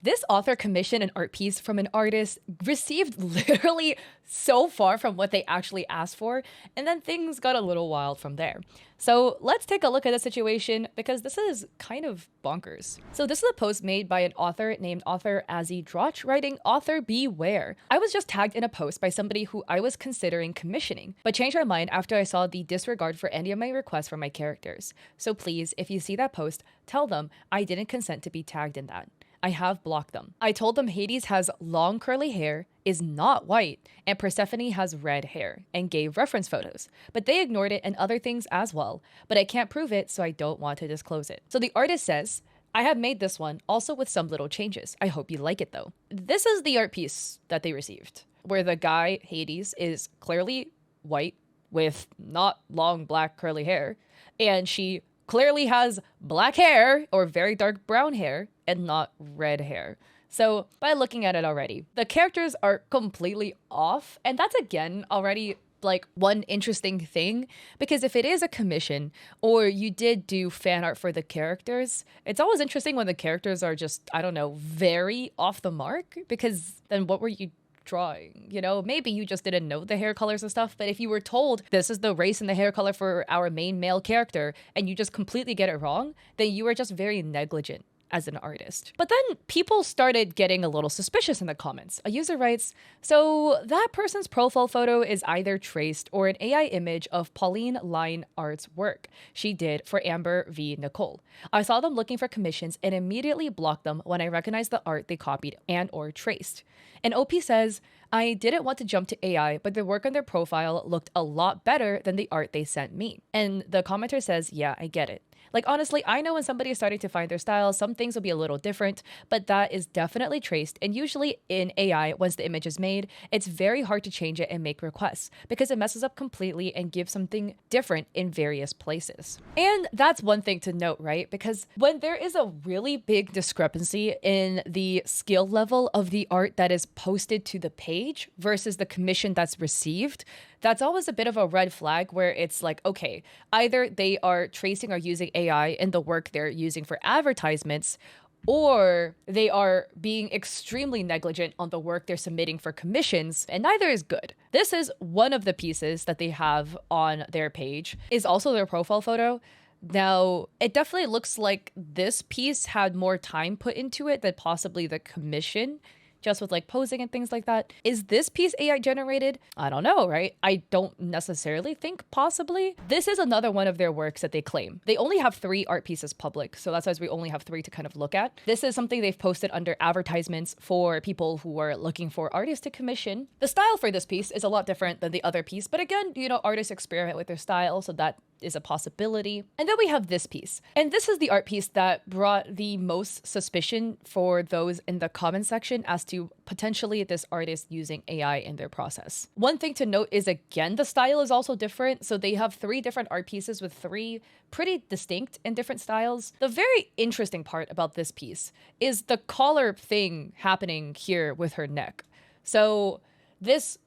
This author commissioned an art piece from an artist, received literally so far from what they actually asked for, and then things got a little wild from there. So let's take a look at the situation because this is kind of bonkers. So this is a post made by an author named author Azzy Droch writing author beware. I was just tagged in a post by somebody who I was considering commissioning, but changed my mind after I saw the disregard for any of my requests for my characters. So please, if you see that post, tell them I didn't consent to be tagged in that. I have blocked them. I told them Hades has long curly hair, is not white, and Persephone has red hair, and gave reference photos. But they ignored it and other things as well. But I can't prove it, so I don't want to disclose it. So the artist says, I have made this one, also with some little changes. I hope you like it though. This is the art piece that they received, where the guy, Hades, is clearly white with not long black curly hair, and she clearly has black hair or very dark brown hair and not red hair. So by looking at it already, the characters are completely off. And that's again already like one interesting thing, because if it is a commission or you did do fan art for the characters, it's always interesting when the characters are just, I don't know, very off the mark, because then what were you drawing? You know, maybe you just didn't know the hair colors and stuff, but if you were told this is the race and the hair color for our main male character and you just completely get it wrong, then you were just very negligent as an artist. But then people started getting a little suspicious in the comments. A user writes, so that person's profile photo is either traced or an AI image of Pauline Line Art's work she did for Amber v. Nicole. I saw them looking for commissions and immediately blocked them when I recognized the art they copied and or traced. And OP says, I didn't want to jump to AI, but the work on their profile looked a lot better than the art they sent me. And the commenter says, yeah, I get it. Like, honestly, I know when somebody is starting to find their style, some things will be a little different, but that is definitely traced. And usually in AI, once the image is made, it's very hard to change it and make requests because it messes up completely and gives something different in various places. And that's one thing to note, right? Because when there is a really big discrepancy in the skill level of the art that is posted to the page versus the commission that's received, that's always a bit of a red flag where it's like, okay, either they are tracing or using AI in the work they're using for advertisements, or they are being extremely negligent on the work they're submitting for commissions, and neither is good. This is one of the pieces that they have on their page, is also their profile photo. Now, it definitely looks like this piece had more time put into it than possibly the commission, just with like posing and things like that. Is this piece AI generated? I don't know, right? I don't necessarily think possibly. This is another one of their works that they claim. They only have 3 art pieces public, so that's why we only have 3 to kind of look at. This is something they've posted under advertisements for people who are looking for artists to commission. The style for this piece is a lot different than the other piece, but again, you know, artists experiment with their style, so that is a possibility. And then we have this piece. And this is the art piece that brought the most suspicion for those in the comment section as to potentially this artist using AI in their process. One thing to note is, again, the style is also different. So they have 3 different art pieces with 3 pretty distinct and different styles. The very interesting part about this piece is the collar thing happening here with her neck. So this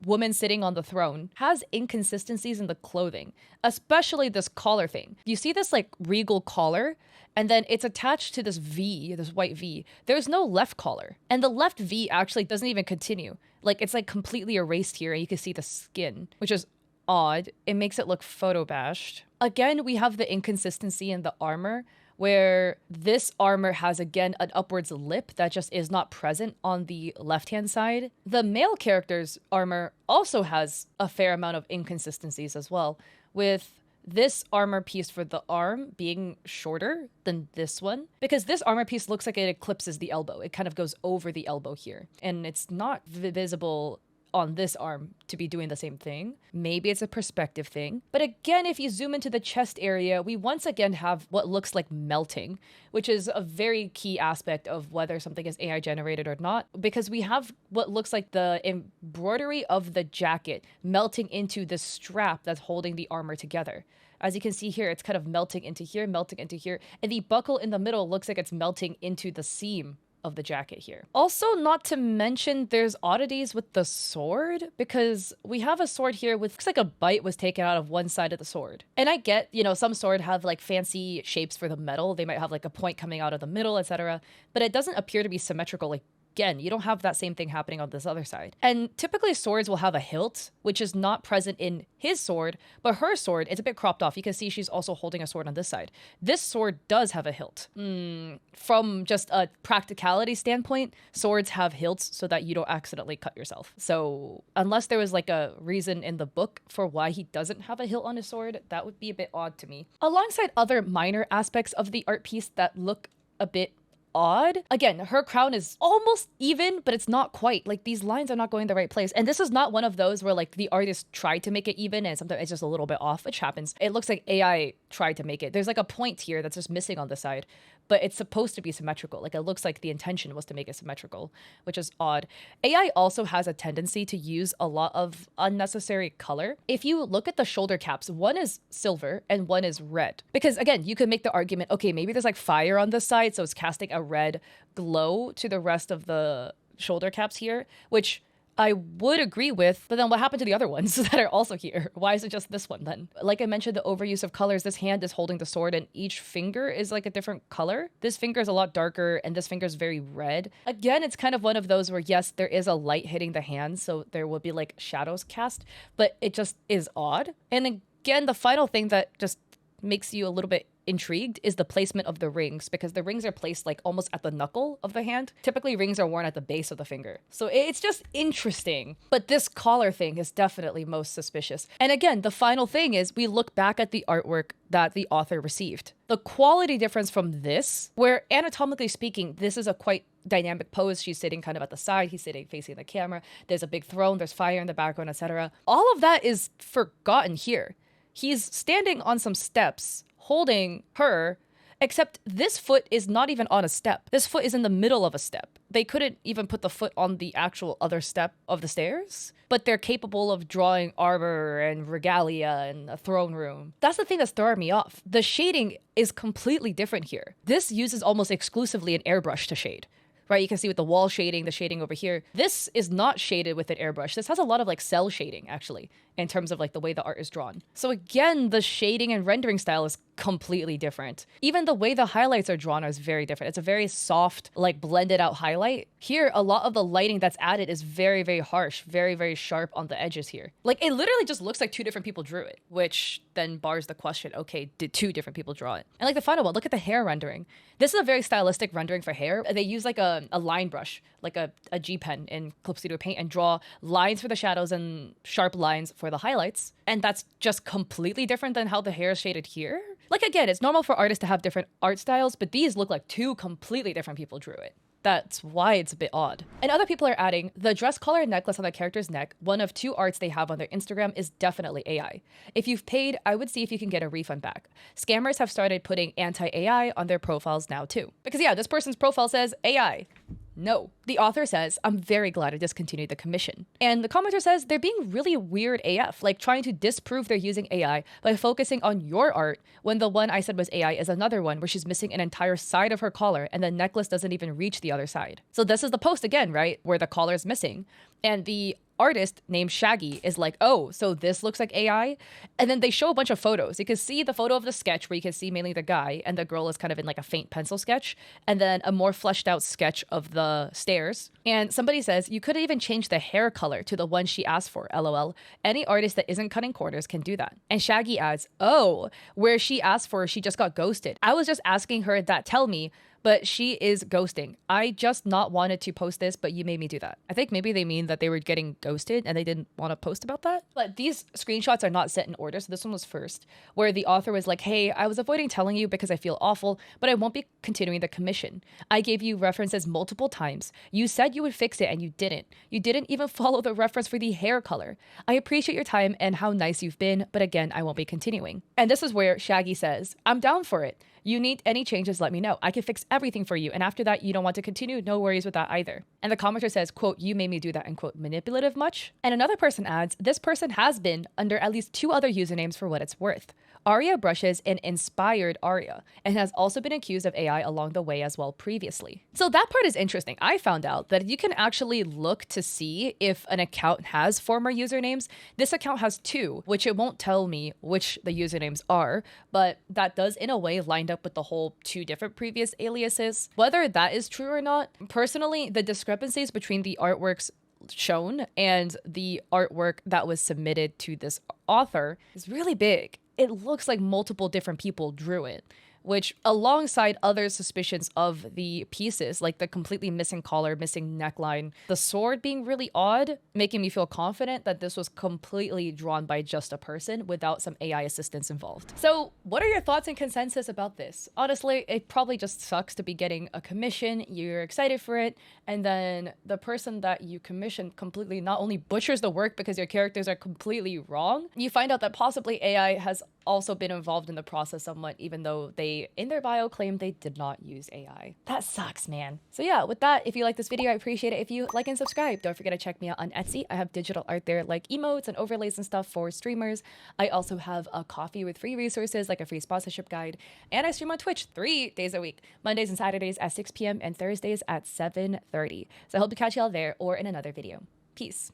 woman sitting on the throne has inconsistencies in the clothing, especially this collar thing. You see this like regal collar, and then it's attached to this V, this white V. There's no left collar, and the left V actually doesn't even continue. Like, it's like completely erased here, and you can see the skin, which is odd. It makes it look photo bashed. Again, we have the inconsistency in the armor, where this armor has, again, an upwards lip that just is not present on the left-hand side. The male character's armor also has a fair amount of inconsistencies as well, with this armor piece for the arm being shorter than this one, because this armor piece looks like it eclipses the elbow. It kind of goes over the elbow here, and it's not visible on this arm to be doing the same thing. Maybe it's a perspective thing. But again, if you zoom into the chest area, we once again have what looks like melting, which is a very key aspect of whether something is AI generated or not, because we have what looks like the embroidery of the jacket melting into the strap that's holding the armor together. As you can see here, it's kind of melting into here, and the buckle in the middle looks like it's melting into the seam of the jacket here. Also, not to mention there's oddities with the sword, because we have a sword here with looks like a bite was taken out of one side of the sword. And I get, some sword have like fancy shapes for the metal. They might have like a point coming out of the middle, etc. But it doesn't appear to be symmetrical. Like, again, you don't have that same thing happening on this other side. And typically swords will have a hilt, which is not present in his sword, but her sword, it's a bit cropped off. You can see she's also holding a sword on this side. This sword does have a hilt. From just a practicality standpoint, swords have hilts so that you don't accidentally cut yourself. So unless there was like a reason in the book for why he doesn't have a hilt on his sword, that would be a bit odd to me. Alongside other minor aspects of the art piece that look a bit odd. Again, her crown is almost even, but it's not quite. Like, these lines are not going the right place. And this is not one of those where like the artist tried to make it even and sometimes it's just a little bit off, which happens. It looks like AI tried to make it. There's like a point here that's just missing on the side, but it's supposed to be symmetrical. Like, it looks like the intention was to make it symmetrical, which is odd. AI also has a tendency to use a lot of unnecessary color. If you look at the shoulder caps, one is silver and one is red. Because again, you could make the argument, okay, maybe there's like fire on this side, so it's casting a red glow to the rest of the shoulder caps here, which I would agree with, but then what happened to the other ones that are also here? Why is it just this one then? Like I mentioned, the overuse of colors, this hand is holding the sword and each finger is like a different color. This finger is a lot darker and this finger is very red. Again, it's kind of one of those where yes, there is a light hitting the hand, so there will be like shadows cast, but it just is odd. And again, the final thing that just makes you a little bit intrigued is the placement of the rings, because the rings are placed like almost at the knuckle of the hand. Typically rings are worn at the base of the finger. So it's just interesting. But this collar thing is definitely most suspicious. And again, the final thing is we look back at the artwork that the author received. The quality difference from this, where anatomically speaking, this is a quite dynamic pose. She's sitting kind of at the side. He's sitting facing the camera. There's a big throne. There's fire in the background, etc. All of that is forgotten here. He's standing on some steps holding her, except this foot is not even on a step. This foot is in the middle of a step. They couldn't even put the foot on the actual other step of the stairs, but they're capable of drawing armor and regalia and a throne room. That's the thing that's throwing me off. The shading is completely different here. This uses almost exclusively an airbrush to shade. Right, you can see with the wall shading, the shading over here. This is not shaded with an airbrush. This has a lot of like cell shading, actually, in terms of like the way the art is drawn. So again, the shading and rendering style is completely different. Even the way the highlights are drawn is very different. It's a very soft, like blended out highlight. Here, a lot of the lighting that's added is very, very harsh, very, very sharp on the edges here. Like, it literally just looks like two different people drew it, which then bars the question, okay, did two different people draw it? And like the final one, look at the hair rendering. This is a very stylistic rendering for hair. They use like a line brush, like a G pen in Clip Studio Paint, and draw lines for the shadows and sharp lines for the highlights. And that's just completely different than how the hair is shaded here. Like, again, it's normal for artists to have different art styles, but these look like two completely different people drew it. That's why it's a bit odd. And other people are adding, the dress collar necklace on the character's neck, one of two arts they have on their Instagram, is definitely AI. If you've paid, I would see if you can get a refund back. Scammers have started putting anti-AI on their profiles now too. Because yeah, this person's profile says AI. No. The author says, I'm very glad I discontinued the commission. And the commenter says they're being really weird AF, like trying to disprove they're using AI by focusing on your art when the one I said was AI is another one where she's missing an entire side of her collar and the necklace doesn't even reach the other side. So this is the post again, right? Where the collar is missing. And the artist named Shaggy is like, oh, so this looks like AI? And then they show a bunch of photos. You can see the photo of the sketch where you can see mainly the guy and the girl is kind of in like a faint pencil sketch, and then a more fleshed out sketch of the stairs. And somebody says, you could even change the hair color to the one she asked for, LOL. Any artist that isn't cutting corners can do that. And Shaggy adds, oh, where she asked for, she just got ghosted. I was just asking her that, tell me, but she is ghosting. I just not wanted to post this, but you made me do that. I think maybe they mean that they were getting ghosted and they didn't want to post about that. But these screenshots are not set in order, so this one was first, where the author was like, hey, I was avoiding telling you because I feel awful, but I won't be continuing the commission. I gave you references multiple times. You said you would fix it and you didn't. You didn't even follow the reference for the hair color. I appreciate your time and how nice you've been, but again, I won't be continuing. And this is where Shaggy says, I'm down for it. You need any changes, let me know. I can fix everything for you. And after that, you don't want to continue, no worries with that either. And the commenter says, quote, you made me do that, and quote, manipulative much? And another person adds, this person has been under at least two other usernames for what it's worth. Aria brushes and inspired Aria, and has also been accused of AI along the way as well previously. So that part is interesting. I found out that you can actually look to see if an account has former usernames. This account has two, which it won't tell me which the usernames are, but that does in a way line up with the whole two different previous aliases. Whether that is true or not, personally, the discrepancies between the artworks shown and the artwork that was submitted to this author is really big. It looks like multiple different people drew it, which alongside other suspicions of the pieces, like the completely missing collar, missing neckline, the sword being really odd, making me feel confident that this was completely drawn by just a person without some AI assistance involved. So what are your thoughts and consensus about this? Honestly, it probably just sucks to be getting a commission, you're excited for it, and then the person that you commissioned completely not only butchers the work because your characters are completely wrong, you find out that possibly AI has also been involved in the process somewhat, even though they, in their bio, claim they did not use AI. That sucks, man. So yeah, with that, if you like this video, I appreciate it if you like and subscribe. Don't forget to check me out on Etsy. I have digital art there like emotes and overlays and stuff for streamers. I also have a coffee with free resources like a free sponsorship guide. And I stream on Twitch 3 days a week, Mondays and Saturdays at 6 p.m. and Thursdays at 7:30. So I hope to catch y'all there or in another video. Peace.